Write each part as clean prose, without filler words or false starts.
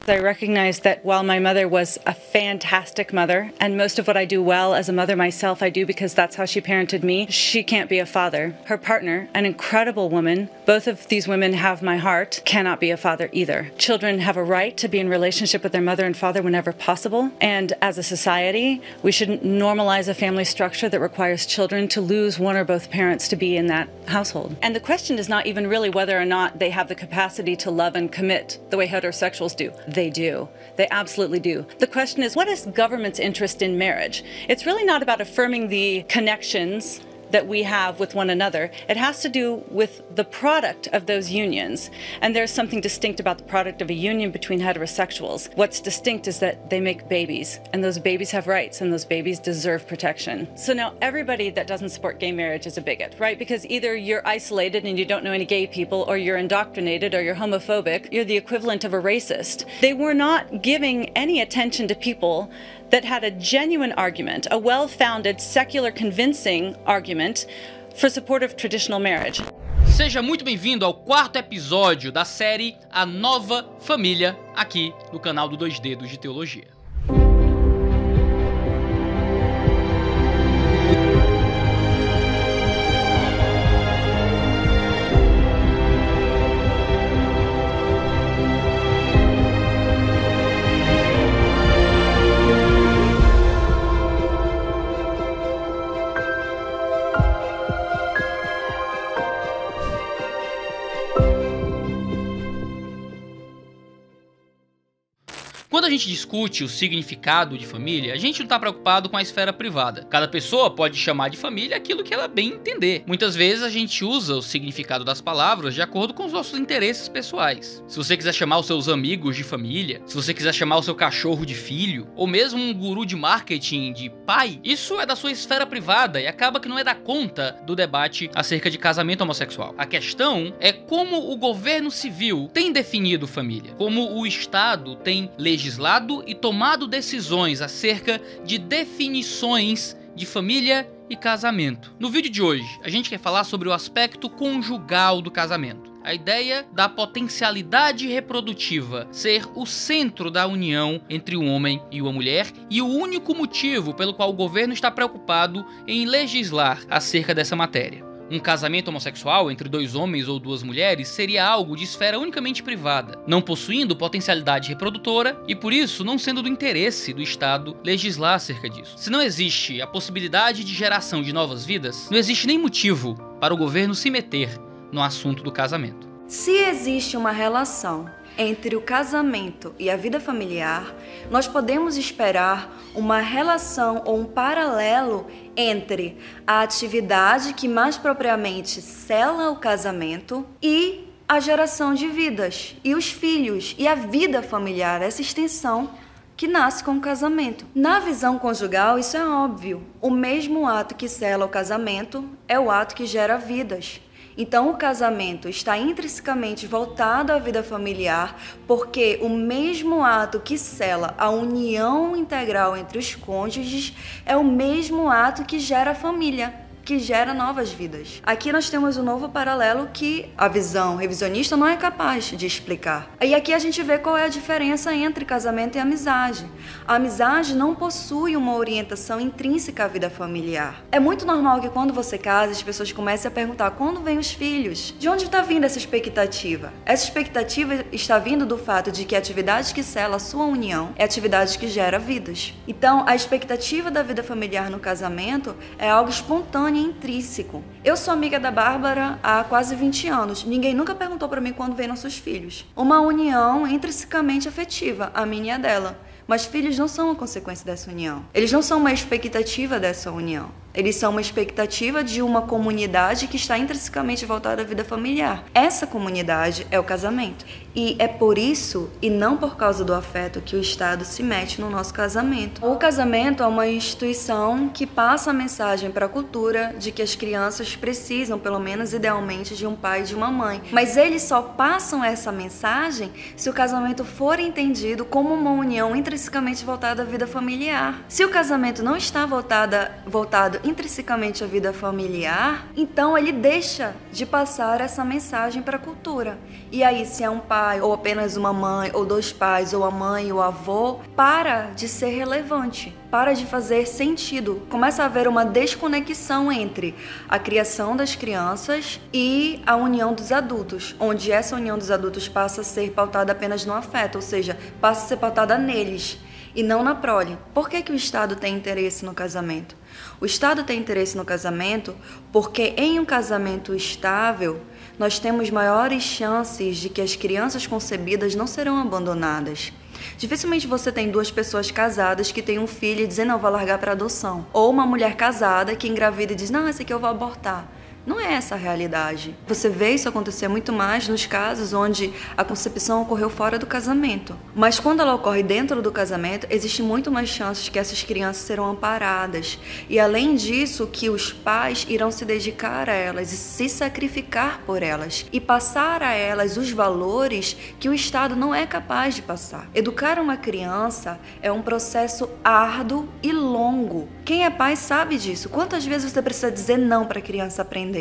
I recognize that while my mother was a fantastic mother, and most of what I do well as a mother myself I do because that's how she parented me, she can't be a father. Her partner, an incredible woman, both of these women have my heart, cannot be a father either. Children have a right to be in relationship with their mother and father whenever possible, and as a society, we shouldn't normalize a family structure that requires children to lose one or both parents to be in that household. And the question is not even really whether or not they have the capacity to love and commit the way heterosexuals do. They do. They absolutely do. The question is, what is government's interest in marriage? It's really not about affirming the connections that we have with one another. It has to do with the product of those unions. And there's something distinct about the product of a union between heterosexuals. What's distinct is that they make babies, and those babies have rights, and those babies deserve protection. So now everybody that doesn't support gay marriage is a bigot, right? Because either you're isolated and you don't know any gay people, or you're indoctrinated, or you're homophobic. You're the equivalent of a racist. They were not giving any attention to people that had a genuine argument, a well-founded, secular, convincing argument for support of traditional marriage. Seja muito bem-vindo ao 4º episódio da série A Nova Família, aqui no canal do Dois Dedos de Teologia. Quando a gente discute o significado de família, a gente não está preocupado com a esfera privada. Cada pessoa pode chamar de família aquilo que ela bem entender. Muitas vezes a gente usa o significado das palavras de acordo com os nossos interesses pessoais. Se você quiser chamar os seus amigos de família, se você quiser chamar o seu cachorro de filho, ou mesmo um guru de marketing de pai, isso é da sua esfera privada e acaba que não é da conta do debate acerca de casamento homossexual. A questão é como o governo civil tem definido família, como o Estado tem legislado e tomado decisões acerca de definições de família e casamento. No vídeo de hoje, a gente quer falar sobre o aspecto conjugal do casamento. A ideia da potencialidade reprodutiva ser o centro da união entre um homem e uma mulher e o único motivo pelo qual o governo está preocupado em legislar acerca dessa matéria. Um casamento homossexual entre dois homens ou duas mulheres seria algo de esfera unicamente privada, não possuindo potencialidade reprodutora e, por isso, não sendo do interesse do Estado legislar acerca disso. Se não existe a possibilidade de geração de novas vidas, não existe nem motivo para o governo se meter no assunto do casamento. Se existe uma relação entre o casamento e a vida familiar, nós podemos esperar uma relação ou um paralelo entre a atividade que mais propriamente sela o casamento e a geração de vidas, e os filhos, e a vida familiar, essa extensão que nasce com o casamento. Na visão conjugal, isso é óbvio. O mesmo ato que sela o casamento é o ato que gera vidas. Então, o casamento está intrinsecamente voltado à vida familiar, porque o mesmo ato que sela a união integral entre os cônjuges é o mesmo ato que gera a família, que gera novas vidas. Aqui nós temos um novo paralelo que a visão revisionista não é capaz de explicar. E aqui a gente vê qual é a diferença entre casamento e amizade. A amizade não possui uma orientação intrínseca à vida familiar. É muito normal que quando você casa, as pessoas comecem a perguntar quando vêm os filhos? De onde está vindo essa expectativa? Essa expectativa está vindo do fato de que a atividade que sela a sua união é a atividade que gera vidas. Então, a expectativa da vida familiar no casamento é algo espontâneo e intrínseco. Eu sou amiga da Bárbara há quase 20 anos. Ninguém nunca perguntou para mim quando vêm nossos filhos. Uma união intrinsecamente afetiva, a minha e a dela. Mas filhos não são a consequência dessa união. Eles não são uma expectativa dessa união. Eles são uma expectativa de uma comunidade que está intrinsecamente voltada à vida familiar. Essa comunidade é o casamento. E é por isso, e não por causa do afeto, que o Estado se mete no nosso casamento. O casamento é uma instituição que passa a mensagem para a cultura de que as crianças precisam, pelo menos idealmente, de um pai e de uma mãe. Mas eles só passam essa mensagem se o casamento for entendido como uma união intrinsecamente voltada à vida familiar. Se o casamento não está voltado intrinsecamente à vida familiar, então ele deixa de passar essa mensagem para a cultura. E aí, se é um pai, ou apenas uma mãe, ou 2 pais, ou a mãe e o avô, para de ser relevante, para de fazer sentido. Começa a haver uma desconexão entre a criação das crianças e a união dos adultos, onde essa união dos adultos passa a ser pautada apenas no afeto, ou seja, passa a ser pautada neles e não na prole. Por que o Estado tem interesse no casamento? O Estado tem interesse no casamento porque em um casamento estável, nós temos maiores chances de que as crianças concebidas não serão abandonadas. Dificilmente você tem 2 pessoas casadas que têm um filho e dizem, não, vou largar para adoção. Ou uma mulher casada que engravida e diz, não, esse aqui eu vou abortar. Não é essa a realidade. Você vê isso acontecer muito mais nos casos onde a concepção ocorreu fora do casamento. Mas quando ela ocorre dentro do casamento, existe muito mais chances que essas crianças serão amparadas. E além disso, que os pais irão se dedicar a elas e se sacrificar por elas. E passar a elas os valores que o Estado não é capaz de passar. Educar uma criança é um processo árduo e longo. Quem é pai sabe disso. Quantas vezes você precisa dizer não para a criança aprender?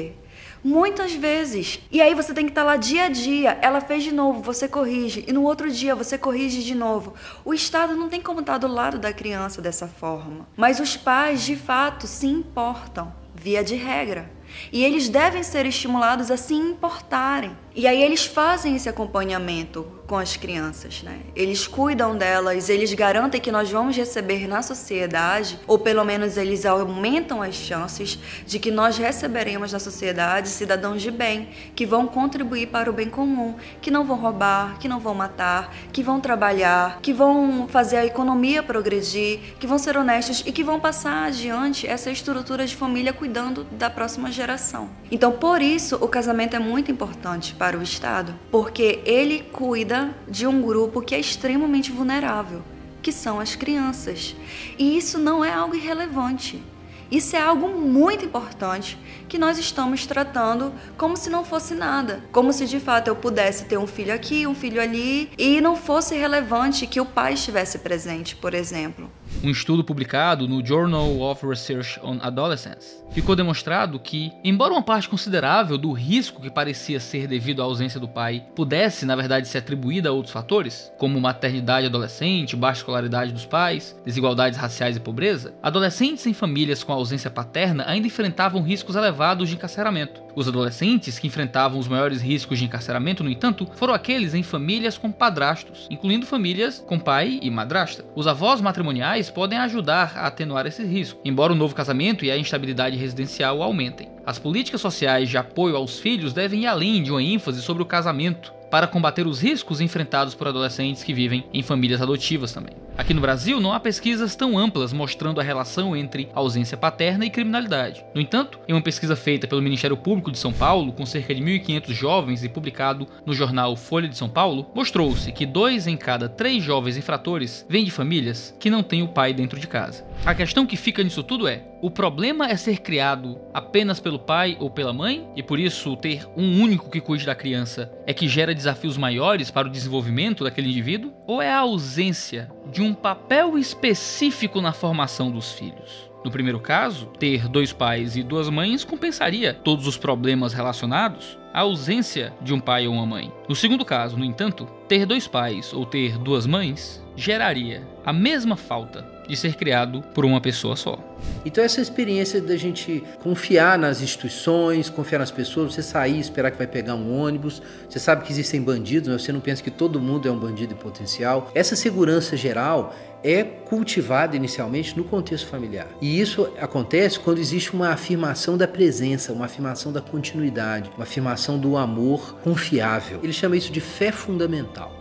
Muitas vezes. E aí você tem que estar lá dia a dia. Ela fez de novo, você corrige. E no outro dia você corrige de novo. O Estado não tem como estar do lado da criança dessa forma. Mas os pais, de fato, se importam, via de regra. E eles devem ser estimulados a se importarem. E aí eles fazem esse acompanhamento com as crianças, né? Eles cuidam delas, eles garantem que nós vamos receber na sociedade, ou pelo menos eles aumentam as chances de que nós receberemos na sociedade cidadãos de bem, que vão contribuir para o bem comum, que não vão roubar, que não vão matar, que vão trabalhar, que vão fazer a economia progredir, que vão ser honestos e que vão passar adiante essa estrutura de família cuidando da próxima geração. Então, por isso, o casamento é muito importante para o Estado, porque ele cuida de um grupo que é extremamente vulnerável, que são as crianças. E isso não é algo irrelevante. Isso é algo muito importante que nós estamos tratando como se não fosse nada. Como se de fato eu pudesse ter um filho aqui, um filho ali e não fosse relevante que o pai estivesse presente, por exemplo. Um estudo publicado no Journal of Research on Adolescence ficou demonstrado que, embora uma parte considerável do risco que parecia ser devido à ausência do pai pudesse, na verdade, ser atribuída a outros fatores, como maternidade adolescente, baixa escolaridade dos pais, desigualdades raciais e pobreza, adolescentes em famílias com ausência paterna ainda enfrentavam riscos elevados de encarceramento. Os adolescentes que enfrentavam os maiores riscos de encarceramento, no entanto, foram aqueles em famílias com padrastos, incluindo famílias com pai e madrasta. Os avós matrimoniais podem ajudar a atenuar esse risco, embora o novo casamento e a instabilidade residencial aumentem. As políticas sociais de apoio aos filhos devem ir além de uma ênfase sobre o casamento, para combater os riscos enfrentados por adolescentes que vivem em famílias adotivas também. Aqui no Brasil, não há pesquisas tão amplas mostrando a relação entre ausência paterna e criminalidade. No entanto, em uma pesquisa feita pelo Ministério Público de São Paulo, com cerca de 1.500 jovens e publicado no jornal Folha de São Paulo, mostrou-se que 2 em cada 3 jovens infratores vêm de famílias que não têm o pai dentro de casa. A questão que fica nisso tudo é: o problema é ser criado apenas pelo pai ou pela mãe, e por isso ter um único que cuide da criança é que gera desafios maiores para o desenvolvimento daquele indivíduo? Ou é a ausência de um papel específico na formação dos filhos? No primeiro caso, ter 2 pais e 2 mães compensaria todos os problemas relacionados à ausência de um pai ou uma mãe. No segundo caso, no entanto, ter 2 pais ou ter 2 mães geraria a mesma falta de ser criado por uma pessoa só. Então essa experiência da gente confiar nas instituições, confiar nas pessoas, você sair, esperar que vai pegar um ônibus, você sabe que existem bandidos, mas você não pensa que todo mundo é um bandido em potencial. Essa segurança geral é cultivada inicialmente no contexto familiar. E isso acontece quando existe uma afirmação da presença, uma afirmação da continuidade, uma afirmação do amor confiável. Ele chama isso de fé fundamental.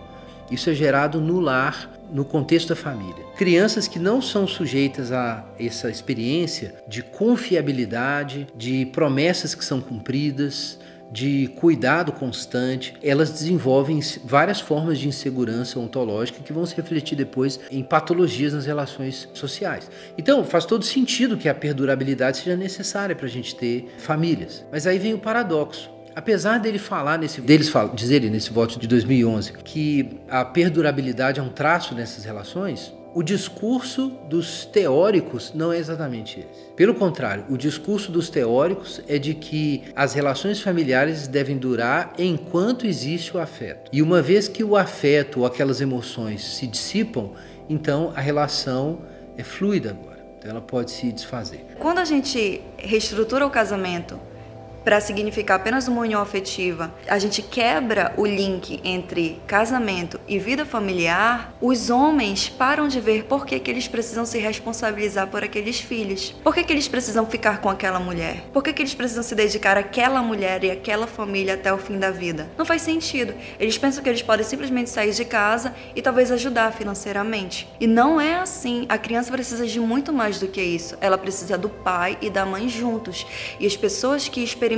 Isso é gerado no lar, no contexto da família. Crianças que não são sujeitas a essa experiência de confiabilidade, de promessas que são cumpridas, de cuidado constante, elas desenvolvem várias formas de insegurança ontológica que vão se refletir depois em patologias nas relações sociais. Então, faz todo sentido que a perdurabilidade seja necessária para a gente ter famílias. Mas aí vem o paradoxo. Apesar deles dizerem nesse voto de 2011 que a perdurabilidade é um traço dessas relações, O discurso dos teóricos não é exatamente esse. Pelo contrário, o discurso dos teóricos é de que as relações familiares devem durar enquanto existe o afeto. E uma vez que o afeto ou aquelas emoções se dissipam, então a relação é fluida agora. Então ela pode se desfazer. Quando a gente reestrutura o casamento para significar apenas uma união afetiva, a gente quebra o link entre casamento e vida familiar, os homens param de ver por que eles precisam se responsabilizar por aqueles filhos. Por que eles precisam ficar com aquela mulher? Por que eles precisam se dedicar àquela mulher e àquela família até o fim da vida? Não faz sentido. Eles pensam que eles podem simplesmente sair de casa e talvez ajudar financeiramente. E não é assim. A criança precisa de muito mais do que isso. Ela precisa do pai e da mãe juntos. E as pessoas que experimentaram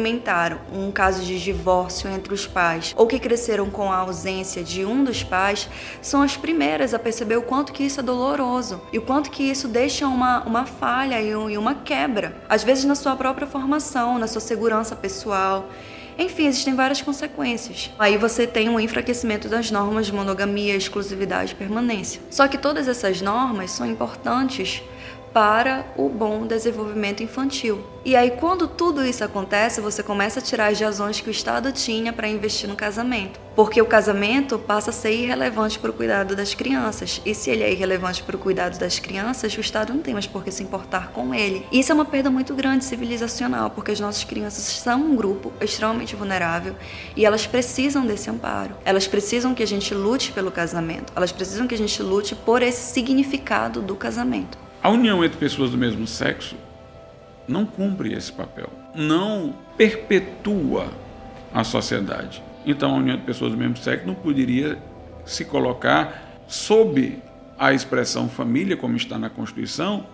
um caso de divórcio entre os pais ou que cresceram com a ausência de um dos pais são as primeiras a perceber o quanto que isso é doloroso e o quanto que isso deixa uma falha e uma quebra, às vezes na sua própria formação, na sua segurança pessoal. Enfim, existem várias consequências. Aí você tem um enfraquecimento das normas de monogamia, exclusividade e permanência. Só que todas essas normas são importantes para o bom desenvolvimento infantil. E aí, quando tudo isso acontece, você começa a tirar as razões que o Estado tinha para investir no casamento. Porque o casamento passa a ser irrelevante para o cuidado das crianças. E se ele é irrelevante para o cuidado das crianças, o Estado não tem mais por que se importar com ele. Isso é uma perda muito grande civilizacional, porque as nossas crianças são um grupo extremamente vulnerável e elas precisam desse amparo. Elas precisam que a gente lute pelo casamento. Elas precisam que a gente lute por esse significado do casamento. A união entre pessoas do mesmo sexo não cumpre esse papel, não perpetua a sociedade. Então, a união entre pessoas do mesmo sexo não poderia se colocar sob a expressão família, como está na Constituição,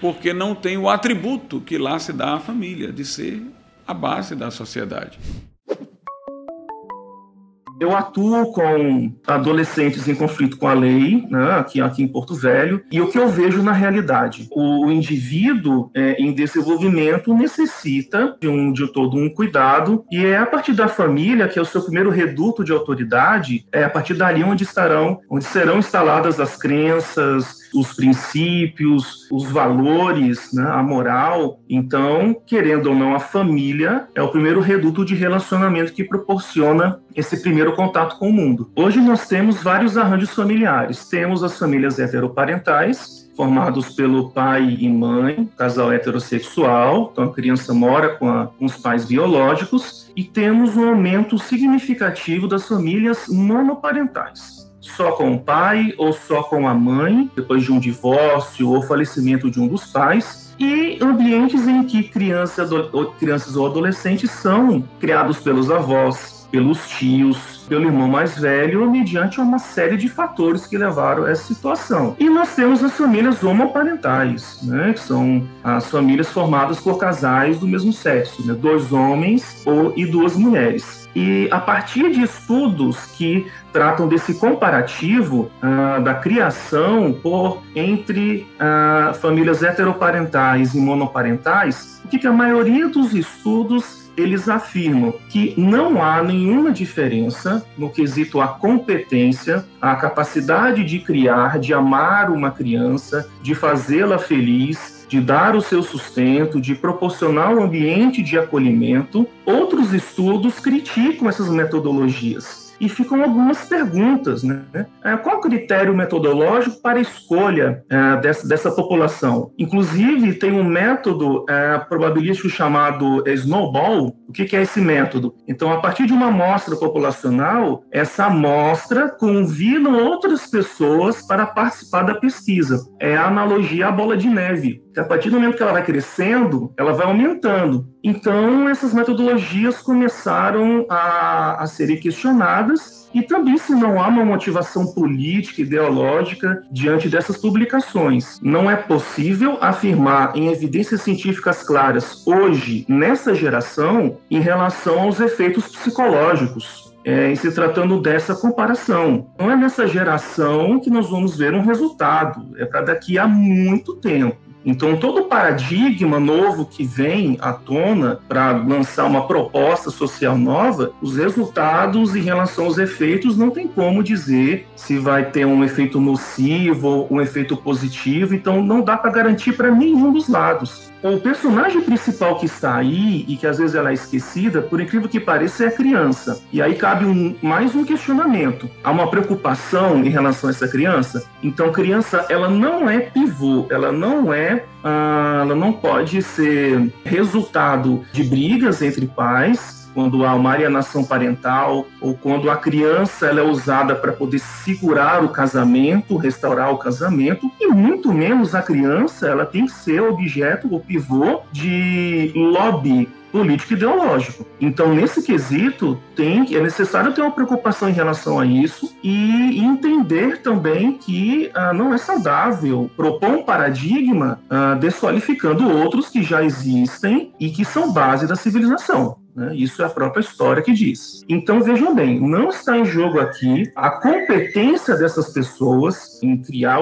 porque não tem o atributo que lá se dá à família, de ser a base da sociedade. Eu atuo com adolescentes em conflito com a lei, né, aqui em Porto Velho, e o que eu vejo na realidade? O indivíduo em desenvolvimento necessita de todo um cuidado, e é a partir da família, que é o seu primeiro reduto de autoridade, é a partir dali onde serão instaladas as crenças, os princípios, os valores, né, a moral. Então, querendo ou não, a família é o primeiro reduto de relacionamento que proporciona esse primeiro contato com o mundo. Hoje nós temos vários arranjos familiares. Temos as famílias heteroparentais, formados pelo pai e mãe, casal heterossexual, então a criança mora com os pais biológicos, e temos um aumento significativo das famílias monoparentais. Só com o pai ou só com a mãe, depois de um divórcio ou falecimento de um dos pais, e ambientes em que crianças ou adolescentes são criados pelos avós, pelos tios, pelo irmão mais velho, mediante uma série de fatores que levaram a essa situação. E nós temos as famílias homoparentais, né, que são as famílias formadas por casais do mesmo sexo, né, 2 homens e 2 mulheres. E a partir de estudos que tratam desse comparativo da criação entre famílias heteroparentais e monoparentais, o que a maioria dos estudos eles afirmam que não há nenhuma diferença no quesito à competência, à capacidade de criar, de amar uma criança, de fazê-la feliz, de dar o seu sustento, de proporcionar um ambiente de acolhimento. Outros estudos criticam essas metodologias. E ficam algumas perguntas, né? Qual o critério metodológico para a escolha dessa população? Inclusive, tem um método probabilístico chamado Snowball. O que é esse método? Então, a partir de uma amostra populacional, essa amostra convida outras pessoas para participar da pesquisa. É a analogia à bola de neve. A partir do momento que ela vai crescendo, ela vai aumentando. Então, essas metodologias começaram a serem questionadas, e também se não há uma motivação política, ideológica diante dessas publicações. Não é possível afirmar em evidências científicas claras hoje, nessa geração, em relação aos efeitos psicológicos. Em se tratando dessa comparação. Não é nessa geração que nós vamos ver um resultado, é para daqui a muito tempo. Então, todo paradigma novo que vem à tona para lançar uma proposta social nova, os resultados em relação aos efeitos não tem como dizer se vai ter um efeito nocivo ou um efeito positivo, então não dá para garantir para nenhum dos lados. O personagem principal que está aí, e que às vezes ela é esquecida, por incrível que pareça, é a criança. E aí cabe mais um questionamento. Há uma preocupação em relação a essa criança? Então, criança, ela não é pivô, ela não pode ser resultado de brigas entre pais, quando há uma alienação parental, ou quando a criança ela é usada para poder segurar o casamento, restaurar o casamento, e muito menos a criança ela tem que ser objeto ou pivô de lobby político ideológico. Então, nesse quesito, é necessário ter uma preocupação em relação a isso e entender também que não é saudável propor um paradigma desqualificando outros que já existem e que são base da civilização. Isso é a própria história que diz. Então, vejam bem, não está em jogo aqui a competência dessas pessoas em criar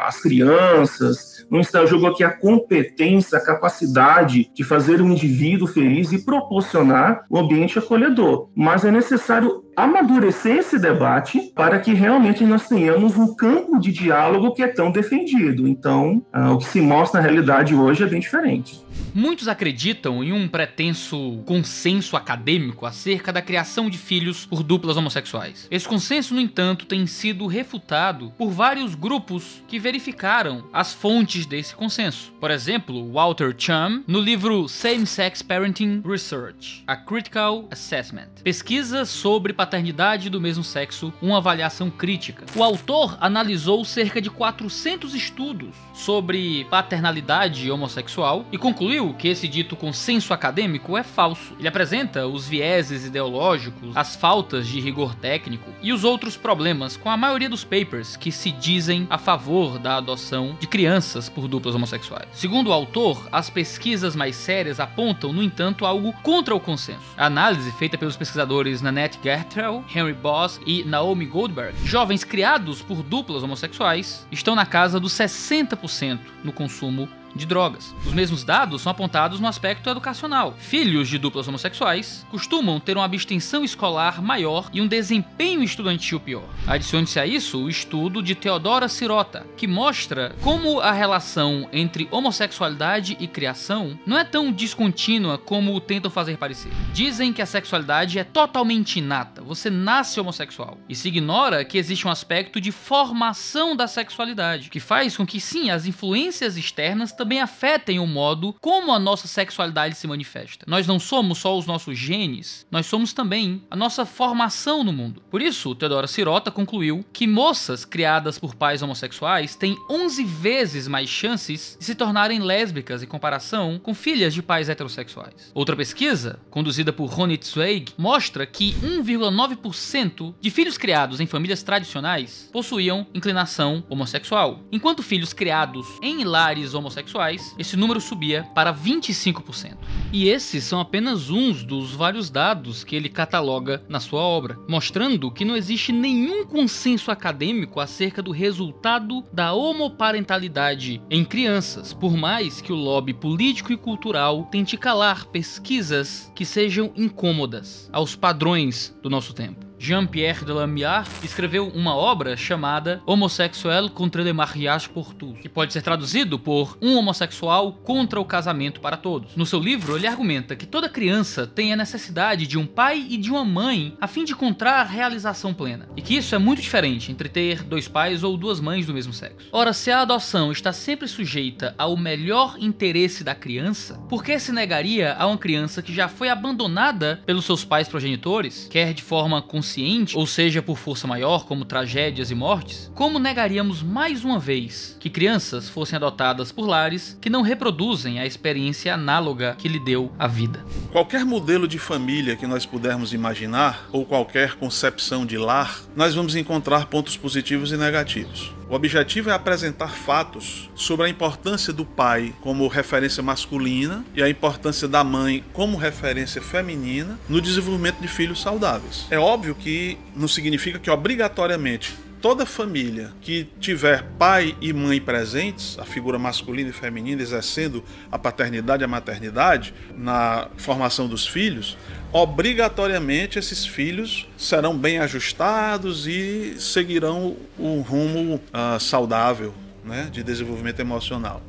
as crianças, não está em jogo aqui a competência, a capacidade de fazer um indivíduo feliz e proporcionar um ambiente acolhedor. Mas é necessário amadurecer esse debate para que realmente nós tenhamos um campo de diálogo que é tão defendido. Então, o que se mostra na realidade hoje é bem diferente. Muitos acreditam em um pretenso consenso acadêmico acerca da criação de filhos por duplas homossexuais. Esse consenso, no entanto, tem sido refutado por vários grupos que verificaram as fontes desse consenso. Por exemplo, Walter Chum, no livro Same-Sex Parenting Research, A Critical Assessment, pesquisa sobre paternidade do mesmo sexo, uma avaliação crítica. O autor analisou cerca de 400 estudos sobre paternalidade homossexual e concluiu que esse dito consenso acadêmico é falso. Ele apresenta os vieses ideológicos, as faltas de rigor técnico e os outros problemas com a maioria dos papers que se dizem a favor da adoção de crianças por duplas homossexuais. Segundo o autor, as pesquisas mais sérias apontam, no entanto, algo contra o consenso. A análise feita pelos pesquisadores Nanette Gertrell, Henry Bosch e Naomi Goldberg, jovens criados por duplas homossexuais, estão na casa dos 60% no consumo de drogas. Os mesmos dados são apontados no aspecto educacional. Filhos de duplas homossexuais costumam ter uma abstenção escolar maior e um desempenho estudantil pior. Adicione-se a isso o estudo de Theodora Sirota, que mostra como a relação entre homossexualidade e criação não é tão descontínua como tentam fazer parecer. Dizem que a sexualidade é totalmente inata, você nasce homossexual, e se ignora que existe um aspecto de formação da sexualidade, que faz com que sim, as influências externas também afetem o modo como a nossa sexualidade se manifesta. Nós não somos só os nossos genes, nós somos também a nossa formação no mundo. Por isso, Theodora Sirota concluiu que moças criadas por pais homossexuais têm 11 vezes mais chances de se tornarem lésbicas em comparação com filhas de pais heterossexuais. Outra pesquisa, conduzida por Ronit Zweig, mostra que 1,9% de filhos criados em famílias tradicionais possuíam inclinação homossexual, enquanto filhos criados em lares homossexuais, esse número subia para 25%. E esses são apenas uns dos vários dados que ele cataloga na sua obra, mostrando que não existe nenhum consenso acadêmico acerca do resultado da homoparentalidade em crianças, por mais que o lobby político e cultural tente calar pesquisas que sejam incômodas aos padrões do nosso tempo. Jean-Pierre Delamare escreveu uma obra chamada Homosexuel contre le mariage pour tous, que pode ser traduzido por Um homossexual contra o casamento para todos. No seu livro, ele argumenta que toda criança tem a necessidade de um pai e de uma mãe a fim de encontrar realização plena, e que isso é muito diferente entre ter dois pais ou duas mães do mesmo sexo. Ora, se a adoção está sempre sujeita ao melhor interesse da criança, por que se negaria a uma criança que já foi abandonada pelos seus pais progenitores, quer de forma consciente, ou seja por força maior, como tragédias e mortes? Como negaríamos mais uma vez que crianças fossem adotadas por lares que não reproduzem a experiência análoga que lhe deu a vida? Qualquer modelo de família que nós pudermos imaginar, ou qualquer concepção de lar, nós vamos encontrar pontos positivos e negativos. O objetivo é apresentar fatos sobre a importância do pai como referência masculina e a importância da mãe como referência feminina no desenvolvimento de filhos saudáveis. É óbvio que não significa que obrigatoriamente toda família que tiver pai e mãe presentes, a figura masculina e feminina exercendo a paternidade e a maternidade na formação dos filhos, obrigatoriamente esses filhos serão bem ajustados e seguirão um rumo saudável, né, de desenvolvimento emocional.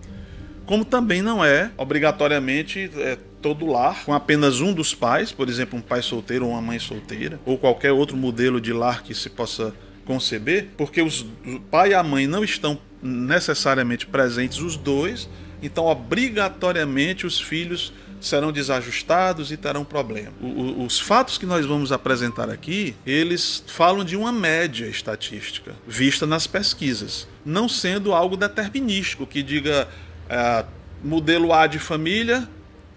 Como também não é obrigatoriamente todo lar com apenas um dos pais, por exemplo, um pai solteiro ou uma mãe solteira, ou qualquer outro modelo de lar que se possa conceber, porque o pai e a mãe não estão necessariamente presentes os dois, então obrigatoriamente os filhos serão desajustados e terão problema. Os fatos que nós vamos apresentar aqui, eles falam de uma média estatística vista nas pesquisas, não sendo algo determinístico que diga modelo A de família,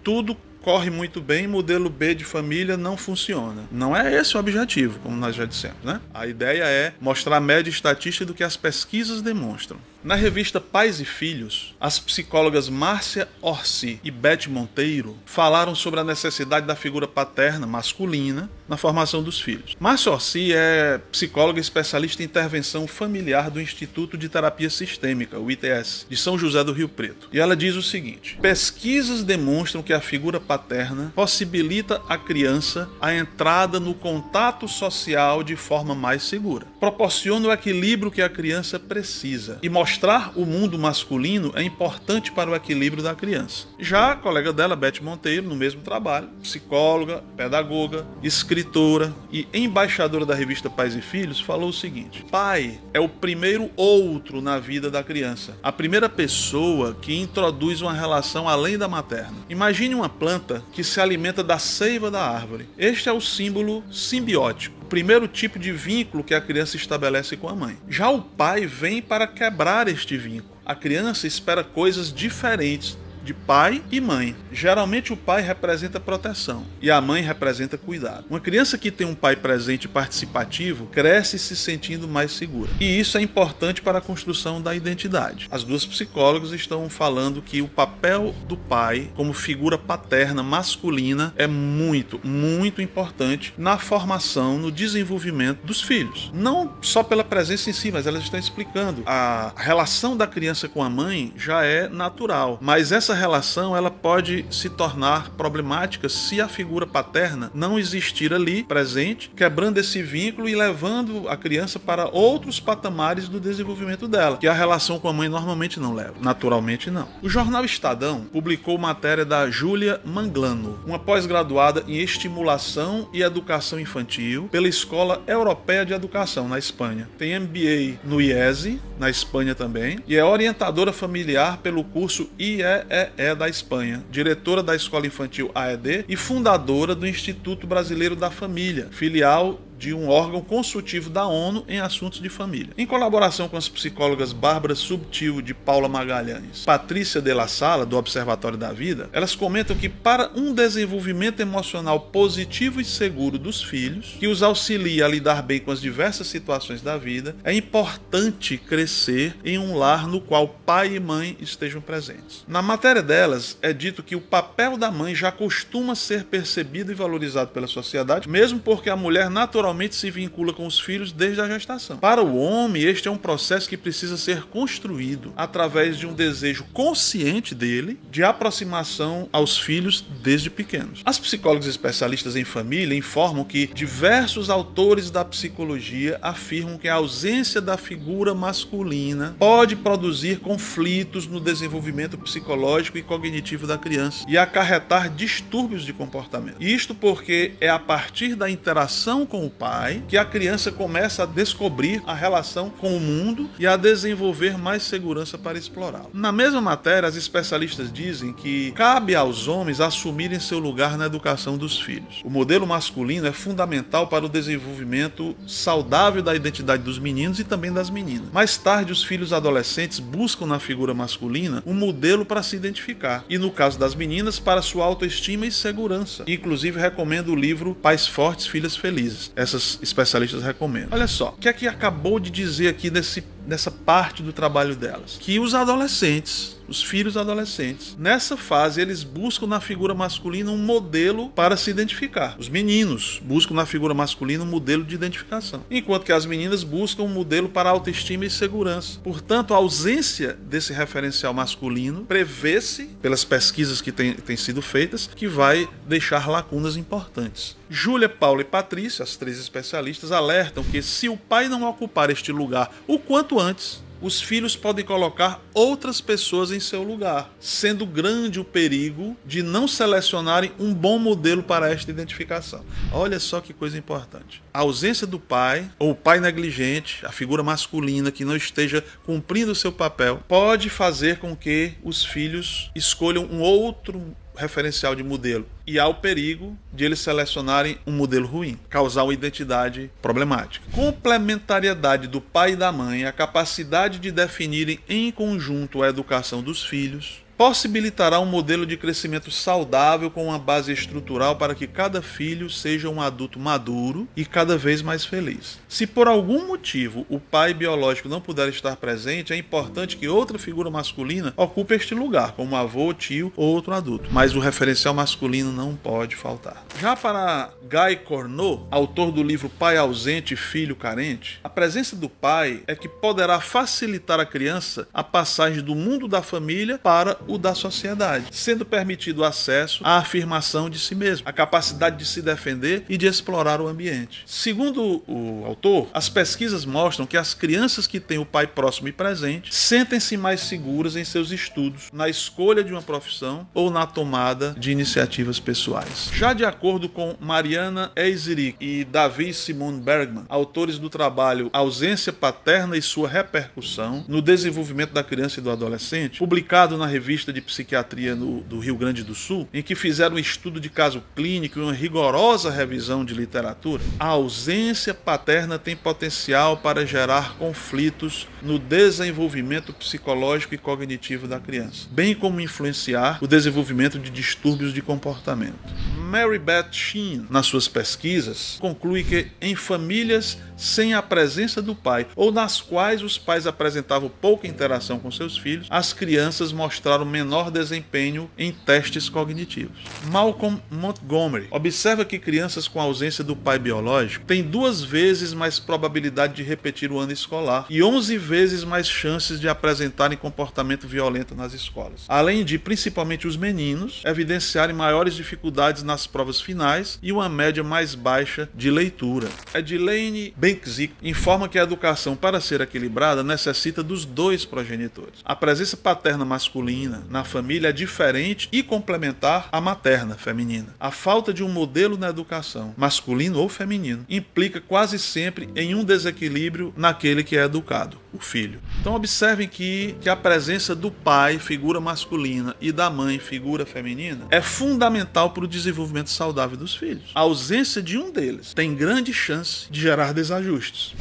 tudo corre muito bem, modelo B de família não funciona. Não é esse o objetivo, como nós já dissemos, né? A ideia é mostrar a média estatística do que as pesquisas demonstram. Na revista Pais e Filhos, as psicólogas Márcia Orsi e Beth Monteiro falaram sobre a necessidade da figura paterna masculina na formação dos filhos. Márcia Orsi é psicóloga especialista em intervenção familiar do Instituto de Terapia Sistêmica, o ITS, de São José do Rio Preto. E ela diz o seguinte: pesquisas demonstram que a figura paterna possibilita à criança a entrada no contato social de forma mais segura, proporciona o equilíbrio que a criança precisa e mostrar o mundo masculino é importante para o equilíbrio da criança. Já a colega dela, Beth Monteiro, no mesmo trabalho, psicóloga, pedagoga, escritora e embaixadora da revista Pais e Filhos, falou o seguinte: pai é o primeiro outro na vida da criança, a primeira pessoa que introduz uma relação além da materna. Imagine uma planta que se alimenta da seiva da árvore. Este é o símbolo simbiótico, o primeiro tipo de vínculo que a criança estabelece com a mãe. Já o pai vem para quebrar este vínculo. A criança espera coisas diferentes de pai e mãe. Geralmente o pai representa proteção e a mãe representa cuidado. Uma criança que tem um pai presente e participativo cresce se sentindo mais segura. E isso é importante para a construção da identidade. As duas psicólogas estão falando que o papel do pai como figura paterna masculina é muito, muito importante na formação, no desenvolvimento dos filhos. Não só pela presença em si, mas elas estão explicando. A relação da criança com a mãe já é natural, mas essa relação ela pode se tornar problemática se a figura paterna não existir ali presente, quebrando esse vínculo e levando a criança para outros patamares do desenvolvimento dela, que a relação com a mãe normalmente não leva, naturalmente não. O jornal Estadão publicou matéria da Júlia Manglano, uma pós-graduada em estimulação e educação infantil pela Escola Europeia de Educação na Espanha. Tem MBA no IESE, na Espanha também, e é orientadora familiar pelo curso IEE da Espanha, diretora da Escola Infantil AED e fundadora do Instituto Brasileiro da Família, filial de um órgão consultivo da ONU em assuntos de família. Em colaboração com as psicólogas Bárbara Subtil, de Paula Magalhães, Patrícia de la Sala, do Observatório da Vida, elas comentam que para um desenvolvimento emocional positivo e seguro dos filhos, que os auxilia a lidar bem com as diversas situações da vida, é importante crescer em um lar no qual pai e mãe estejam presentes. Na matéria delas, é dito que o papel da mãe já costuma ser percebido e valorizado pela sociedade, mesmo porque a mulher naturalmente se vincula com os filhos desde a gestação. Para o homem, este é um processo que precisa ser construído através de um desejo consciente dele de aproximação aos filhos desde pequenos. As psicólogas especialistas em família informam que diversos autores da psicologia afirmam que a ausência da figura masculina pode produzir conflitos no desenvolvimento psicológico e cognitivo da criança e acarretar distúrbios de comportamento. Isto porque é a partir da interação com o pai que a criança começa a descobrir a relação com o mundo e a desenvolver mais segurança para explorá-lo. Na mesma matéria, as especialistas dizem que cabe aos homens assumirem seu lugar na educação dos filhos. O modelo masculino é fundamental para o desenvolvimento saudável da identidade dos meninos e também das meninas. Mais tarde, os filhos adolescentes buscam na figura masculina um modelo para se identificar e, no caso das meninas, para sua autoestima e segurança. Inclusive, recomendo o livro Pais Fortes, Filhas Felizes. Essas especialistas recomendam. Olha só, o que é que acabou de dizer aqui nesse nessa parte do trabalho delas, que os adolescentes, os filhos adolescentes, nessa fase eles buscam na figura masculina um modelo para se identificar. Os meninos buscam na figura masculina um modelo de identificação, enquanto que as meninas buscam um modelo para autoestima e segurança. Portanto, a ausência desse referencial masculino prevê-se, pelas pesquisas que têm sido feitas, que vai deixar lacunas importantes. Júlia, Paula e Patrícia, as 3 especialistas, alertam que se o pai não ocupar este lugar o quanto antes, os filhos podem colocar outras pessoas em seu lugar, sendo grande o perigo de não selecionarem um bom modelo para esta identificação. Olha só que coisa importante. A ausência do pai, ou o pai negligente, a figura masculina que não esteja cumprindo o seu papel, pode fazer com que os filhos escolham um outro referencial de modelo. E há o perigo de eles selecionarem um modelo ruim, causar uma identidade problemática. Complementariedade do pai e da mãe, a capacidade de definirem em conjunto a educação dos filhos, possibilitará um modelo de crescimento saudável com uma base estrutural para que cada filho seja um adulto maduro e cada vez mais feliz. Se por algum motivo o pai biológico não puder estar presente, é importante que outra figura masculina ocupe este lugar, como avô, tio ou outro adulto, mas o referencial masculino não pode faltar. Já para Guy Corneau, autor do livro Pai Ausente e Filho Carente, a presença do pai é que poderá facilitar a criança a passagem do mundo da família para o da sociedade, sendo permitido o acesso à afirmação de si mesmo, a capacidade de se defender e de explorar o ambiente. Segundo o autor, as pesquisas mostram que as crianças que têm o pai próximo e presente sentem-se mais seguras em seus estudos, na escolha de uma profissão ou na tomada de iniciativas pessoais. Já de acordo com Mariana Eiserick e Davi Simon Bergman, autores do trabalho Ausência Paterna e Sua Repercussão no Desenvolvimento da Criança e do Adolescente, publicado na revista de Psiquiatria do Rio Grande do Sul, em que fizeram um estudo de caso clínico e uma rigorosa revisão de literatura, a ausência paterna tem potencial para gerar conflitos no desenvolvimento psicológico e cognitivo da criança, bem como influenciar o desenvolvimento de distúrbios de comportamento. Mary Beth Sheen, nas suas pesquisas, conclui que em famílias sem a presença do pai ou nas quais os pais apresentavam pouca interação com seus filhos, as crianças mostraram menor desempenho em testes cognitivos. Malcolm Montgomery observa que crianças com ausência do pai biológico têm 2 vezes mais probabilidade de repetir o ano escolar e 11 vezes mais chances de apresentarem comportamento violento nas escolas. Além de, principalmente os meninos, evidenciarem maiores dificuldades nas provas finais e uma média mais baixa de leitura. Edilene Benksic informa que a educação, para ser equilibrada, necessita dos 2 progenitores. A presença paterna masculina na família é diferente e complementar à materna feminina. A falta de um modelo na educação, masculino ou feminino, implica quase sempre em um desequilíbrio naquele que é educado, o filho. Então observem que a presença do pai, figura masculina, e da mãe, figura feminina, é fundamental para o desenvolvimento saudável dos filhos. A ausência de um deles tem grande chance de gerar desajustes.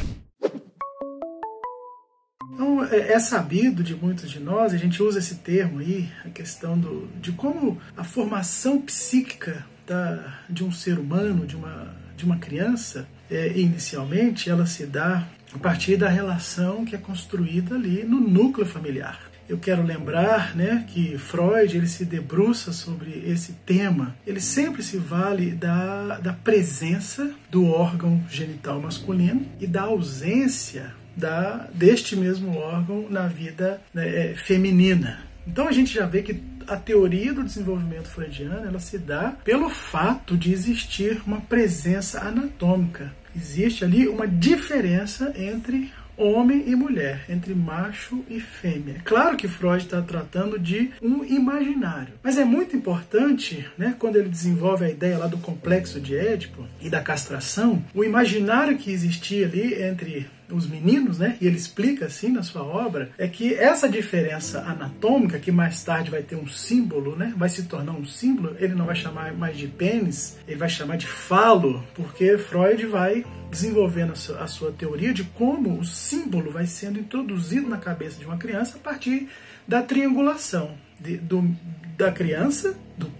Então, é sabido de muitos de nós, a gente usa esse termo aí, a questão de como a formação psíquica de um ser humano, de uma criança, inicialmente, ela se dá a partir da relação que é construída ali no núcleo familiar. Eu quero lembrar, que Freud ele se debruça sobre esse tema. Ele sempre se vale da presença do órgão genital masculino e da ausência deste mesmo órgão na vida feminina. Então a gente já vê que a teoria do desenvolvimento freudiano ela se dá pelo fato de existir uma presença anatômica. Existe ali uma diferença entre homem e mulher, entre macho e fêmea. Claro que Freud está tratando de um imaginário, mas é muito importante, quando ele desenvolve a ideia lá do complexo de Édipo e da castração, o imaginário que existia ali entre os meninos, e ele explica assim na sua obra, é que essa diferença anatômica, que mais tarde vai ter um símbolo, vai se tornar um símbolo, ele não vai chamar mais de pênis, ele vai chamar de falo, porque Freud vai desenvolvendo a sua teoria de como o símbolo vai sendo introduzido na cabeça de uma criança a partir da triangulação da criança,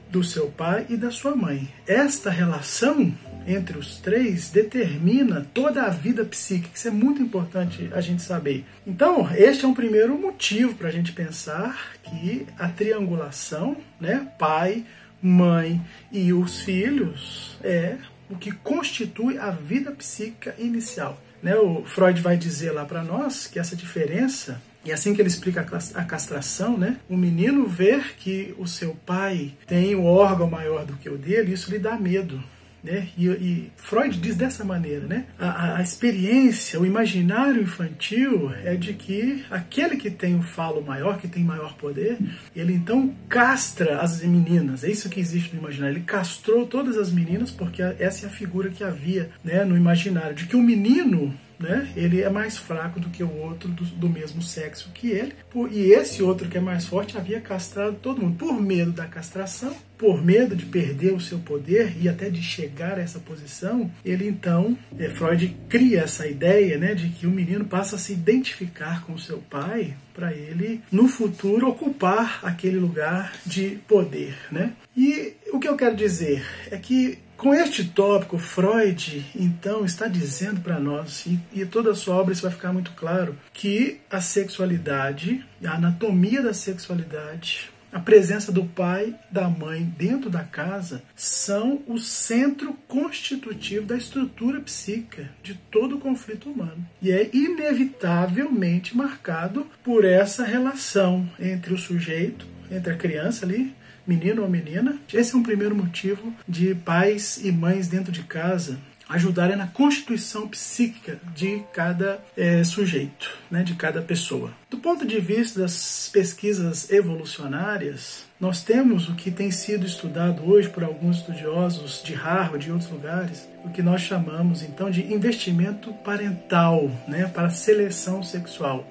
do seu pai e da sua mãe. Esta relação entre os três determina toda a vida psíquica. Isso é muito importante a gente saber. Então, este é um primeiro motivo para a gente pensar que a triangulação, né, pai, mãe e os filhos, é o que constitui a vida psíquica inicial. Né, o Freud vai dizer lá para nós que essa diferença, e assim que ele explica a castração, né, o menino ver que o seu pai tem um órgão maior do que o dele, isso lhe dá medo. Né? E Freud diz dessa maneira, né? A experiência, o imaginário infantil é de que aquele que tem um falo maior, que tem maior poder, ele então castra as meninas. É isso que existe no imaginário. Ele castrou todas as meninas porque essa é a figura que havia, né, no imaginário, de que o menino, né, ele é mais fraco do que o outro do mesmo sexo que ele, e esse outro que é mais forte havia castrado todo mundo por medo da castração, por medo de perder o seu poder e até de chegar a essa posição. Ele então, Freud cria essa ideia, né, de que o menino passa a se identificar com o seu pai para ele no futuro ocupar aquele lugar de poder, né? E o que eu quero dizer é que com este tópico, Freud, então, está dizendo para nós, e toda a sua obra isso vai ficar muito claro, que a sexualidade, a anatomia da sexualidade, a presença do pai, da mãe dentro da casa, são o centro constitutivo da estrutura psíquica de todo o conflito humano. E é inevitavelmente marcado por essa relação entre o sujeito, entre a criança ali, menino ou menina. Esse é um primeiro motivo de pais e mães dentro de casa ajudarem na constituição psíquica de cada sujeito, né, de cada pessoa. Do ponto de vista das pesquisas evolucionárias, nós temos o que tem sido estudado hoje por alguns estudiosos de Harvard e outros lugares, o que nós chamamos então de investimento parental, né, para seleção sexual.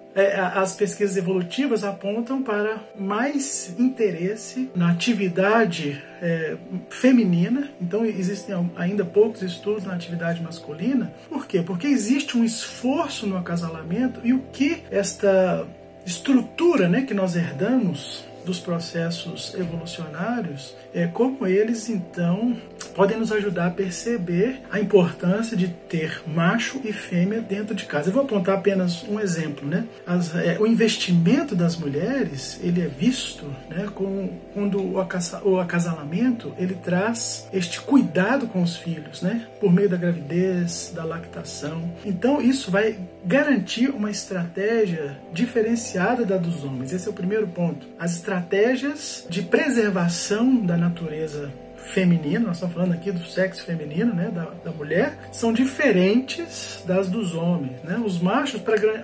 As pesquisas evolutivas apontam para mais interesse na atividade feminina. Então existem ainda poucos estudos na atividade masculina. Por quê? Porque existe um esforço no acasalamento, e o que esta estrutura, né, que nós herdamos dos processos evolucionários, como eles então podem nos ajudar a perceber a importância de ter macho e fêmea dentro de casa. Eu vou apontar apenas um exemplo, né? O investimento das mulheres, ele é visto, né, quando o acasalamento ele traz este cuidado com os filhos, né, por meio da gravidez, da lactação. Então isso vai garantir uma estratégia diferenciada da dos homens. Esse é o primeiro ponto. As estratégias de preservação da natureza feminina, nós estamos falando aqui do sexo feminino, né, da mulher, são diferentes das dos homens, né? Os machos,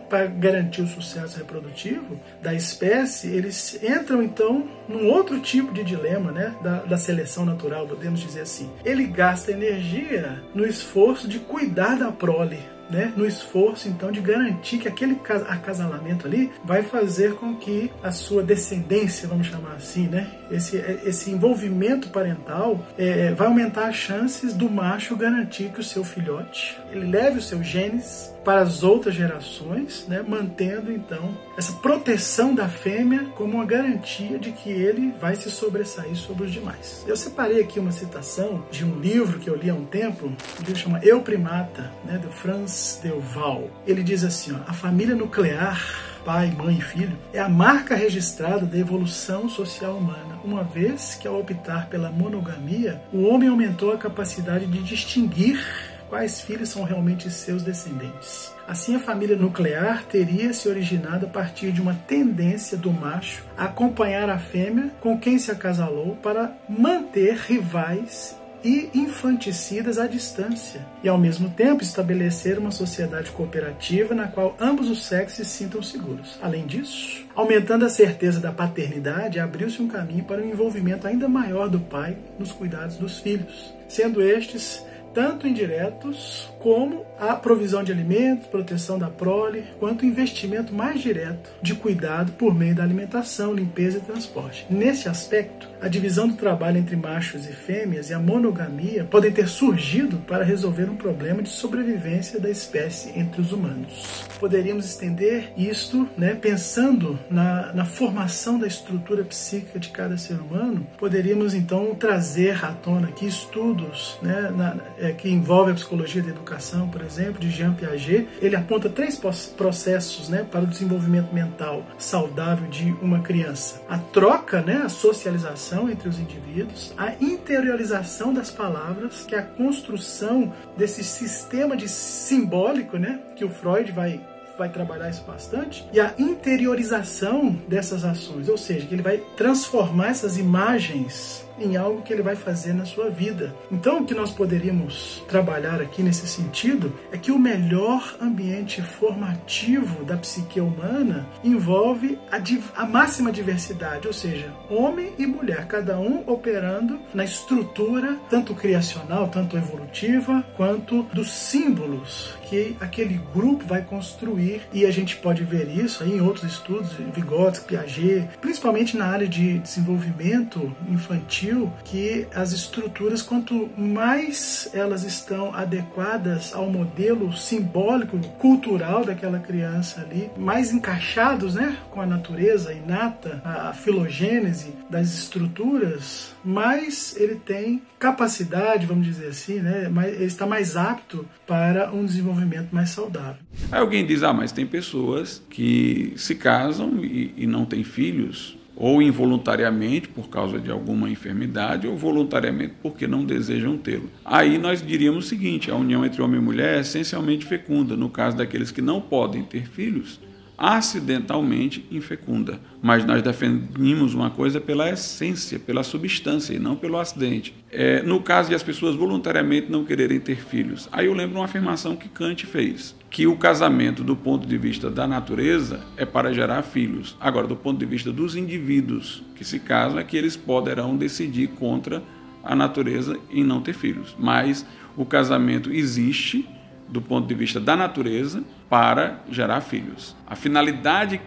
para garantir o sucesso reprodutivo da espécie, eles entram então num outro tipo de dilema, né, da seleção natural, podemos dizer assim. Ele gasta energia no esforço de cuidar da prole, né, no esforço então de garantir que aquele acasalamento ali vai fazer com que a sua descendência, vamos chamar assim, né, esse envolvimento parental vai aumentar as chances do macho garantir que o seu filhote ele leve os seus genes para as outras gerações, né, mantendo então essa proteção da fêmea como uma garantia de que ele vai se sobressair sobre os demais. Eu separei aqui uma citação de um livro que eu li há um tempo, um livro chama Eu Primata, né, do Franz Delval. Ele diz assim, ó, a família nuclear, pai, mãe e filho, é a marca registrada da evolução social humana, uma vez que ao optar pela monogamia, o homem aumentou a capacidade de distinguir quais filhos são realmente seus descendentes. Assim, a família nuclear teria se originado a partir de uma tendência do macho a acompanhar a fêmea com quem se acasalou para manter rivais e infanticidas à distância, e ao mesmo tempo estabelecer uma sociedade cooperativa na qual ambos os sexos se sintam seguros. Além disso, aumentando a certeza da paternidade, abriu-se um caminho para um envolvimento ainda maior do pai nos cuidados dos filhos, sendo estes tanto indiretos como a provisão de alimentos, proteção da prole, quanto investimento mais direto de cuidado por meio da alimentação, limpeza e transporte. Nesse aspecto, a divisão do trabalho entre machos e fêmeas e a monogamia podem ter surgido para resolver um problema de sobrevivência da espécie entre os humanos. Poderíamos estender isto, pensando na formação da estrutura psíquica de cada ser humano, poderíamos então trazer à tona aqui estudos que envolvem a psicologia da educação, por exemplo, de Jean Piaget. Ele aponta 3 processos para o desenvolvimento mental saudável de uma criança: a troca, a socialização entre os indivíduos, a interiorização das palavras, que é a construção desse sistema de simbólico, que o Freud vai trabalhar isso bastante, e a interiorização dessas ações, ou seja, que ele vai transformar essas imagens em algo que ele vai fazer na sua vida. Então, o que nós poderíamos trabalhar aqui nesse sentido é que o melhor ambiente formativo da psique humana envolve a máxima diversidade, ou seja, homem e mulher, cada um operando na estrutura tanto criacional, tanto evolutiva, quanto dos símbolos que aquele grupo vai construir. E a gente pode ver isso aí em outros estudos, Vygotsky, Piaget, principalmente na área de desenvolvimento infantil, que as estruturas, quanto mais elas estão adequadas ao modelo simbólico, cultural daquela criança ali, mais encaixados com a natureza inata, a filogênese das estruturas, mais ele tem capacidade, vamos dizer assim, ele está mais apto para um desenvolvimento mais saudável. Aí alguém diz, mas tem pessoas que se casam e não têm filhos, ou involuntariamente por causa de alguma enfermidade, ou voluntariamente porque não desejam tê-lo. Aí nós diríamos o seguinte: a união entre homem e mulher é essencialmente fecunda. No caso daqueles que não podem ter filhos, acidentalmente infecunda. Mas nós definimos uma coisa pela essência, pela substância, e não pelo acidente. No caso de as pessoas voluntariamente não quererem ter filhos, aí eu lembro uma afirmação que Kant fez, que o casamento, do ponto de vista da natureza, é para gerar filhos. Agora, do ponto de vista dos indivíduos que se casam, é que eles poderão decidir contra a natureza em não ter filhos. Mas o casamento existe, do ponto de vista da natureza, para gerar filhos. A finalidade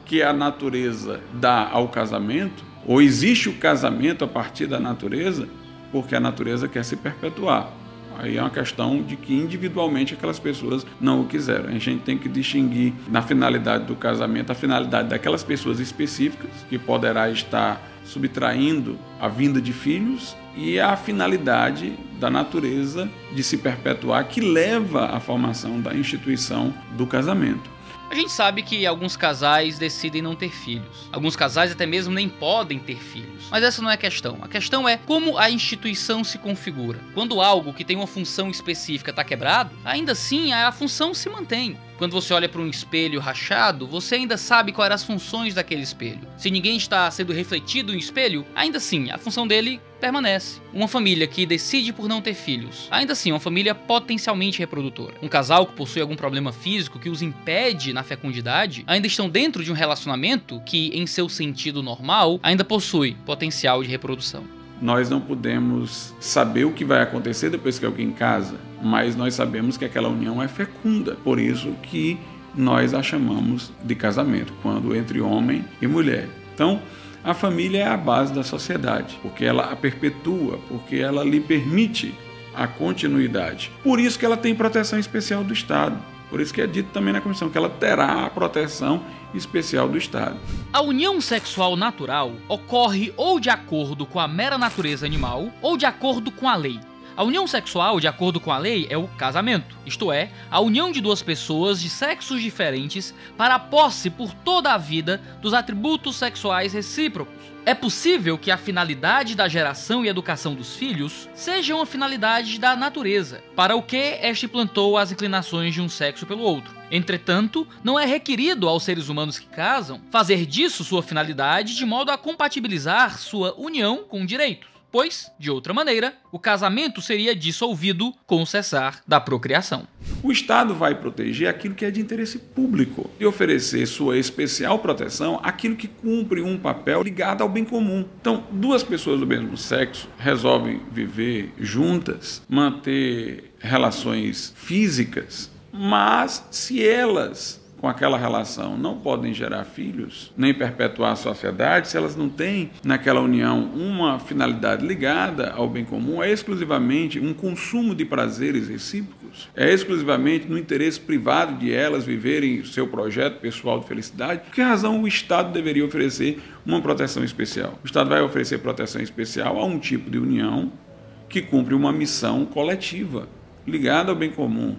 que a natureza dá ao casamento, ou existe o casamento a partir da natureza, porque a natureza quer se perpetuar. Aí é uma questão de que individualmente aquelas pessoas não o quiseram. A gente tem que distinguir na finalidade do casamento a finalidade daquelas pessoas específicas, que poderá estar subtraindo a vinda de filhos, e a finalidade da natureza de se perpetuar, que leva à formação da instituição do casamento. A gente sabe que alguns casais decidem não ter filhos. Alguns casais até mesmo nem podem ter filhos. Mas essa não é a questão. A questão é como a instituição se configura. Quando algo que tem uma função específica está quebrado, ainda assim a função se mantém. Quando você olha para um espelho rachado, você ainda sabe quais eram as funções daquele espelho. Se ninguém está sendo refletido no espelho, ainda assim a função dele permanece. Uma família que decide por não ter filhos, ainda assim uma família potencialmente reprodutora. Um casal que possui algum problema físico que os impede na fecundidade, ainda estão dentro de um relacionamento que, em seu sentido normal, ainda possui potencial de reprodução. Nós não podemos saber o que vai acontecer depois que alguém casa, mas nós sabemos que aquela união é fecunda. Por isso que nós a chamamos de casamento, quando entre homem e mulher. Então, a família é a base da sociedade, porque ela a perpetua, porque ela lhe permite a continuidade. Por isso que ela tem proteção especial do Estado. Por isso que é dito também na Constituição que ela terá a proteção especial do Estado. A união sexual natural ocorre ou de acordo com a mera natureza animal ou de acordo com a lei. A união sexual, de acordo com a lei, é o casamento, isto é, a união de duas pessoas de sexos diferentes para a posse por toda a vida dos atributos sexuais recíprocos. É possível que a finalidade da geração e educação dos filhos seja uma finalidade da natureza, para o que este plantou as inclinações de um sexo pelo outro. Entretanto, não é requerido aos seres humanos que casam fazer disso sua finalidade de modo a compatibilizar sua união com direitos, pois, de outra maneira, o casamento seria dissolvido com o cessar da procriação. O Estado vai proteger aquilo que é de interesse público e oferecer sua especial proteção àquilo que cumpre um papel ligado ao bem comum. Então, duas pessoas do mesmo sexo resolvem viver juntas, manter relações físicas, mas se elas, com aquela relação, não podem gerar filhos, nem perpetuar a sociedade, se elas não têm naquela união uma finalidade ligada ao bem comum, é exclusivamente um consumo de prazeres recíprocos, é exclusivamente no interesse privado de elas viverem o seu projeto pessoal de felicidade, por que razão o Estado deveria oferecer uma proteção especial? O Estado vai oferecer proteção especial a um tipo de união que cumpre uma missão coletiva, ligada ao bem comum.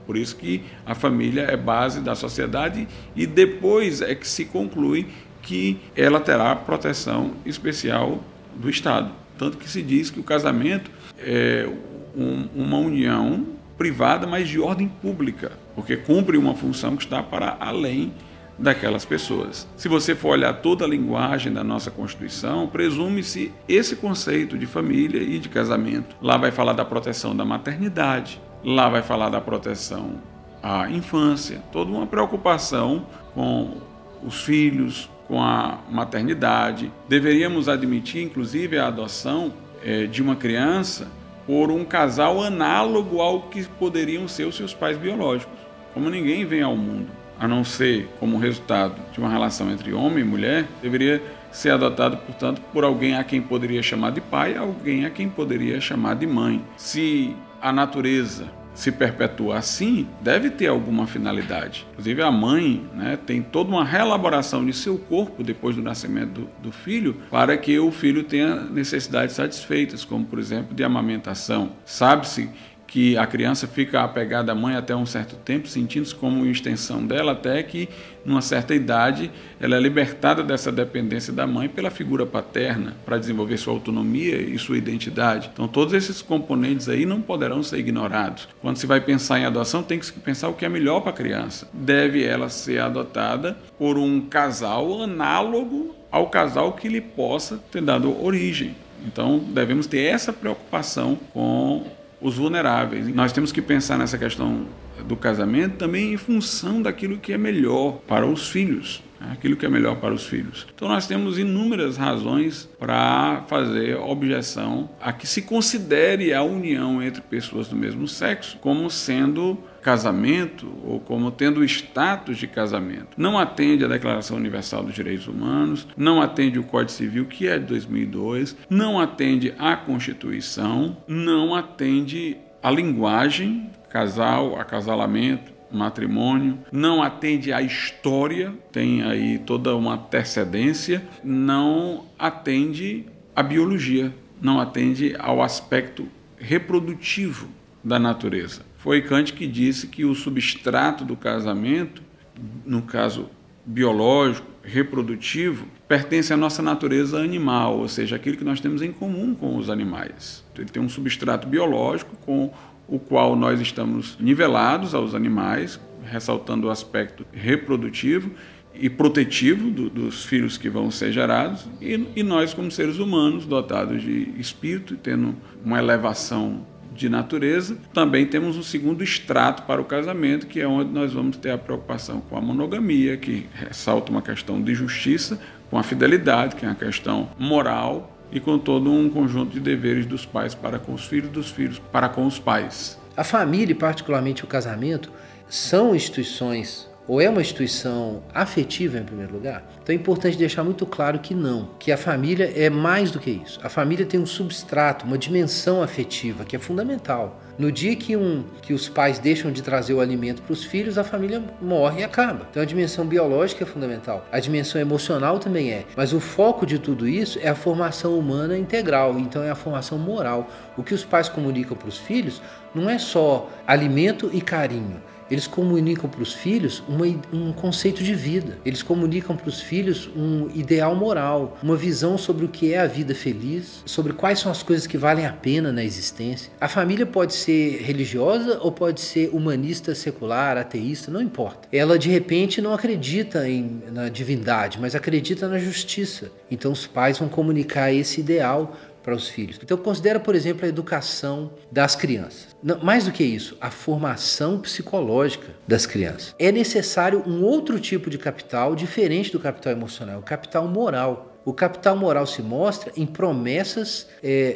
Por isso que a família é base da sociedade e depois é que se conclui que ela terá proteção especial do Estado. Tanto que se diz que o casamento é uma união privada, mas de ordem pública, porque cumpre uma função que está para além daquelas pessoas. Se você for olhar toda a linguagem da nossa Constituição, presume-se esse conceito de família e de casamento. Lá vai falar da proteção da maternidade, lá vai falar da proteção à infância, toda uma preocupação com os filhos, com a maternidade. Deveríamos admitir, inclusive, a adoção de uma criança por um casal análogo ao que poderiam ser os seus pais biológicos. Como ninguém vem ao mundo, a não ser como resultado de uma relação entre homem e mulher, deveria ser adotado, portanto, por alguém a quem poderia chamar de pai, alguém a quem poderia chamar de mãe. Se a natureza se perpetua assim, deve ter alguma finalidade. Inclusive a mãe, tem toda uma reelaboração de seu corpo depois do nascimento do filho, para que o filho tenha necessidades satisfeitas, como por exemplo de amamentação. Sabe-se que a criança fica apegada à mãe até um certo tempo, sentindo-se como extensão dela, até que, numa certa idade, ela é libertada dessa dependência da mãe pela figura paterna, para desenvolver sua autonomia e sua identidade. Então, todos esses componentes aí não poderão ser ignorados. Quando se vai pensar em adoção, tem que se pensar o que é melhor para a criança. Deve ela ser adotada por um casal análogo ao casal que lhe possa ter dado origem. Então, devemos ter essa preocupação com os vulneráveis. Nós temos que pensar nessa questão do casamento também em função daquilo que é melhor para os filhos. Aquilo que é melhor para os filhos. Então nós temos inúmeras razões para fazer objeção a que se considere a união entre pessoas do mesmo sexo como sendo casamento ou como tendo o status de casamento. Não atende à Declaração Universal dos Direitos Humanos, não atende o Código Civil, que é de 2002, não atende à Constituição, não atende à linguagem, casal, acasalamento, matrimônio, não atende à história, tem aí toda uma antecedência, não atende à biologia, não atende ao aspecto reprodutivo da natureza. Foi Kant que disse que o substrato do casamento, no caso biológico, reprodutivo, pertence à nossa natureza animal, ou seja, aquilo que nós temos em comum com os animais. Ele tem um substrato biológico com o qual nós estamos nivelados aos animais, ressaltando o aspecto reprodutivo e protetivo dos filhos que vão ser gerados, e nós, como seres humanos, dotados de espírito, tendo uma elevação de natureza, também temos um segundo extrato para o casamento, que é onde nós vamos ter a preocupação com a monogamia, que ressalta uma questão de justiça, com a fidelidade, que é uma questão moral, e com todo um conjunto de deveres dos pais para com os filhos, dos filhos para com os pais. A família, e particularmente o casamento, são instituições, ou é uma instituição afetiva em primeiro lugar? Então é importante deixar muito claro que não, que a família é mais do que isso. A família tem um substrato, uma dimensão afetiva que é fundamental. No dia que os pais deixam de trazer o alimento para os filhos, a família morre e acaba. Então a dimensão biológica é fundamental, a dimensão emocional também é, mas o foco de tudo isso é a formação humana integral, então é a formação moral. O que os pais comunicam para os filhos não é só alimento e carinho. Eles comunicam para os filhos um conceito de vida. Eles comunicam para os filhos um ideal moral, uma visão sobre o que é a vida feliz, sobre quais são as coisas que valem a pena na existência. A família pode ser religiosa ou pode ser humanista, secular, ateísta, não importa. Ela, de repente, não acredita na divindade, mas acredita na justiça. Então, os pais vão comunicar esse ideal para os filhos. Então considera, por exemplo, a educação das crianças. Não, mais do que isso, a formação psicológica das crianças. É necessário um outro tipo de capital diferente do capital emocional, o capital moral. O capital moral se mostra em promessas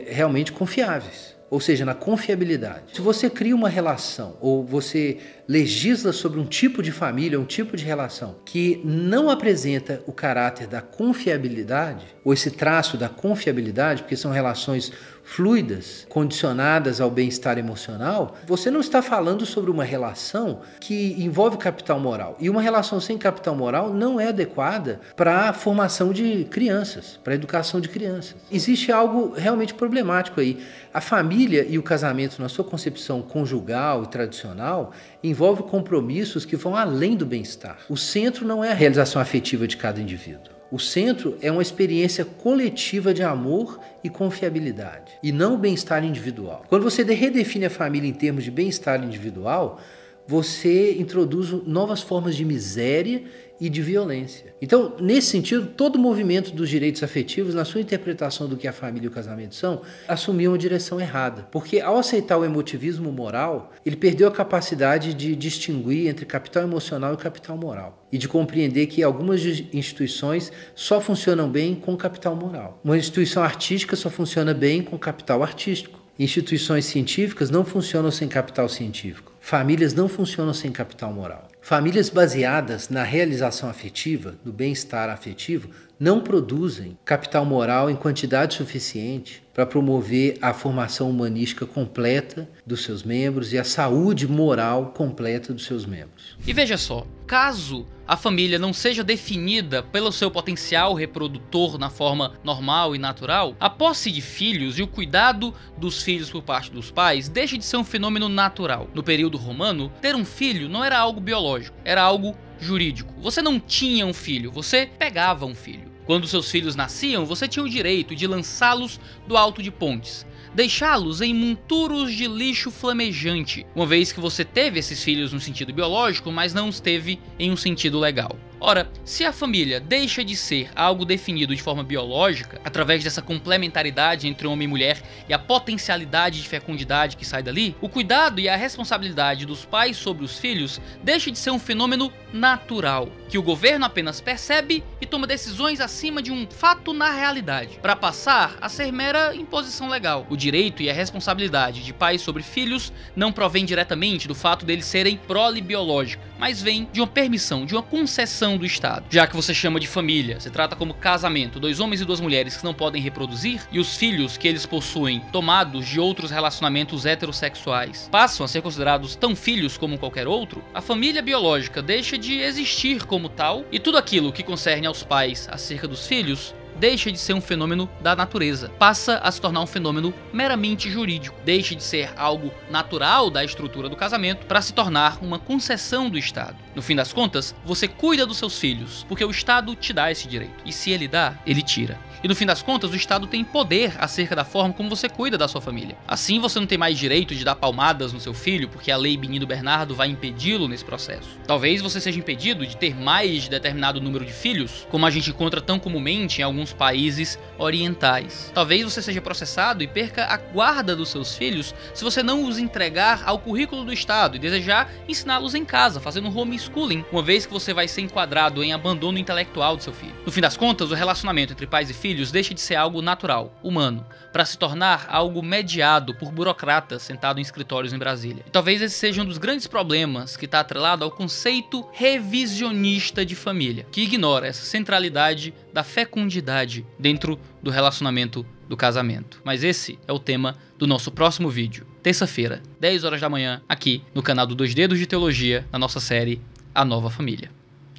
realmente confiáveis. ou seja, na confiabilidade. Se você cria uma relação ou você legisla sobre um tipo de família, um tipo de relação que não apresenta o caráter da confiabilidade, ou esse traço da confiabilidade, porque são relações fluidas, condicionadas ao bem-estar emocional, você não está falando sobre uma relação que envolve capital moral. E uma relação sem capital moral não é adequada para a formação de crianças, para a educação de crianças. Existe algo realmente problemático aí. A família e o casamento, na sua concepção conjugal e tradicional, envolve compromissos que vão além do bem-estar. O centro não é a realização afetiva de cada indivíduo. O centro é uma experiência coletiva de amor e confiabilidade, e não o bem-estar individual. Quando você redefine a família em termos de bem-estar individual, você introduz novas formas de miséria e de violência. Então, nesse sentido, todo o movimento dos direitos afetivos, na sua interpretação do que a família e o casamento são, assumiu uma direção errada. Porque ao aceitar o emotivismo moral, ele perdeu a capacidade de distinguir entre capital emocional e capital moral. E de compreender que algumas instituições só funcionam bem com capital moral. Uma instituição artística só funciona bem com capital artístico. Instituições científicas não funcionam sem capital científico. Famílias não funcionam sem capital moral. Famílias baseadas na realização afetiva, no bem-estar afetivo, não produzem capital moral em quantidade suficiente para promover a formação humanística completa dos seus membros e a saúde moral completa dos seus membros. E veja só, caso a família não seja definida pelo seu potencial reprodutor na forma normal e natural, a posse de filhos e o cuidado dos filhos por parte dos pais deixa de ser um fenômeno natural. No período romano, ter um filho não era algo biológico, era algo jurídico. Você não tinha um filho, você pegava um filho. Quando seus filhos nasciam, você tinha o direito de lançá-los do alto de pontes, deixá-los em monturos de lixo flamejante, uma vez que você teve esses filhos no sentido biológico, mas não os teve em um sentido legal. Ora, se a família deixa de ser algo definido de forma biológica, através dessa complementaridade entre homem e mulher e a potencialidade de fecundidade que sai dali, o cuidado e a responsabilidade dos pais sobre os filhos deixa de ser um fenômeno natural, que o governo apenas percebe e toma decisões acima de um fato na realidade, para passar a ser mera imposição legal. O direito e a responsabilidade de pais sobre filhos não provém diretamente do fato deles serem prole biológica, mas vem de uma permissão, de uma concessão do Estado. Já que você chama de família, se trata como casamento, 2 homens e 2 mulheres que não podem reproduzir, e os filhos que eles possuem tomados de outros relacionamentos heterossexuais passam a ser considerados tão filhos como qualquer outro, a família biológica deixa de existir como tal, e tudo aquilo que concerne aos pais acerca dos filhos deixa de ser um fenômeno da natureza, passa a se tornar um fenômeno meramente jurídico, deixa de ser algo natural da estrutura do casamento para se tornar uma concessão do Estado. No fim das contas, você cuida dos seus filhos, porque o Estado te dá esse direito, e se ele dá, ele tira. E no fim das contas, o Estado tem poder acerca da forma como você cuida da sua família. Assim, você não tem mais direito de dar palmadas no seu filho, porque a lei Benino Bernardo vai impedi-lo nesse processo. Talvez você seja impedido de ter mais de determinado número de filhos, como a gente encontra tão comumente em alguns países orientais. Talvez você seja processado e perca a guarda dos seus filhos se você não os entregar ao currículo do Estado e desejar ensiná-los em casa, fazendo homeschooling, uma vez que você vai ser enquadrado em abandono intelectual do seu filho. No fim das contas, o relacionamento entre pais e filhos deixa de ser algo natural, humano, para se tornar algo mediado por burocratas sentados em escritórios em Brasília. E talvez esse seja um dos grandes problemas que está atrelado ao conceito revisionista de família, que ignora essa centralidade da fecundidade dentro do relacionamento do casamento. Mas esse é o tema do nosso próximo vídeo, terça-feira, 10 horas da manhã, aqui no canal do 2 Dedos de Teologia, na nossa série A Nova Família.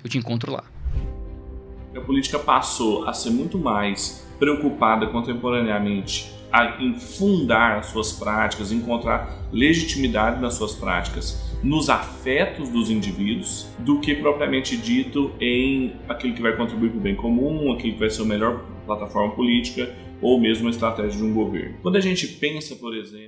Eu te encontro lá. A política passou a ser muito mais preocupada contemporaneamente em fundar as suas práticas, encontrar legitimidade nas suas práticas, nos afetos dos indivíduos, do que propriamente dito em aquilo que vai contribuir para o bem comum, aquilo que vai ser a melhor plataforma política ou mesmo a estratégia de um governo. Quando a gente pensa, por exemplo,